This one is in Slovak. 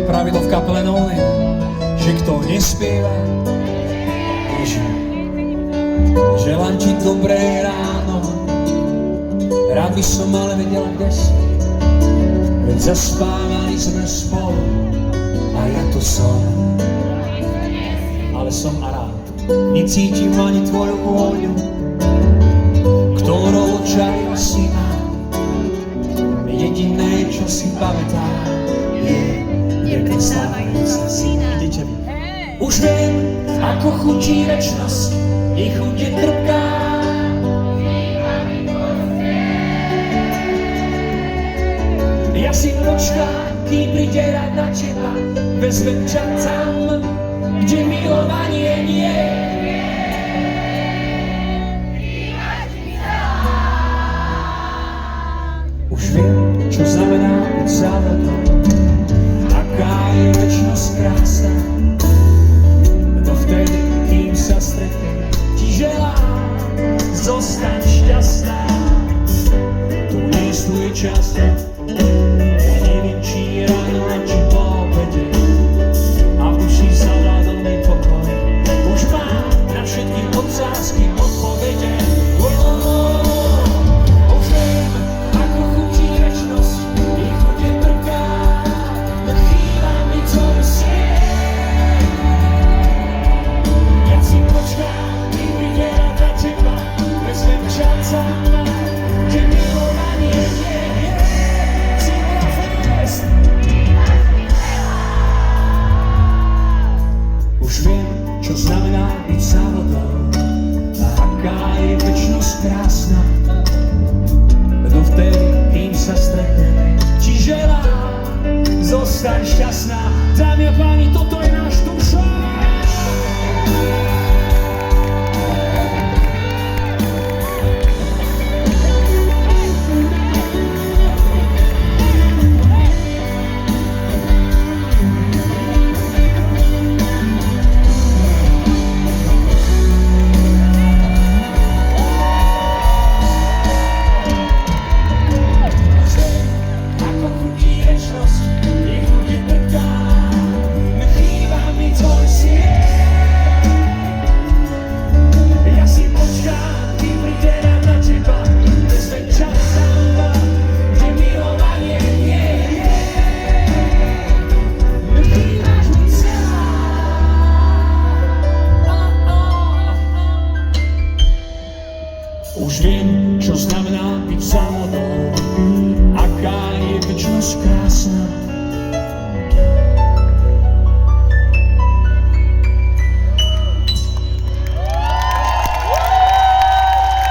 také pravidlo v kapele No Name, že kto nespieva, nežije. Želám ti dobré ráno, rád by som ale vedela, kde si, veď zaspávali sme spolu a ja tu som, ale som a rád. Necítim ani tvoju vôľu, ktorou očarila si ma. Jediné, čo si pamätám, je neprestávajúca syna. Idete vy. Už viem, ako chutí večnosť, i chuť je trpká. Ja si počkám, kým príde rád na teba, vezmem ťa tam, kde milovanie nie je. Už viem, čo znamená byť závodom, aká je večnosť krásna. Dovtedy, kým sa stretneme, ti želám, zostaň šťastná. Tu neistuje čas, neviem, či je ráno a či po obede, a v duši zavládol mi pokoj. Už mám na všetky otázky odpovede. Už viem, čo znamená byť závodom, a aká je večnosť krásna. Dovtedy, kým sa stretneme, ti želám, zostaň šťastná. Dámy a páni, toto je náš Dušo! Už viem, čo znamená byť závodom, aká je večnosť krásna.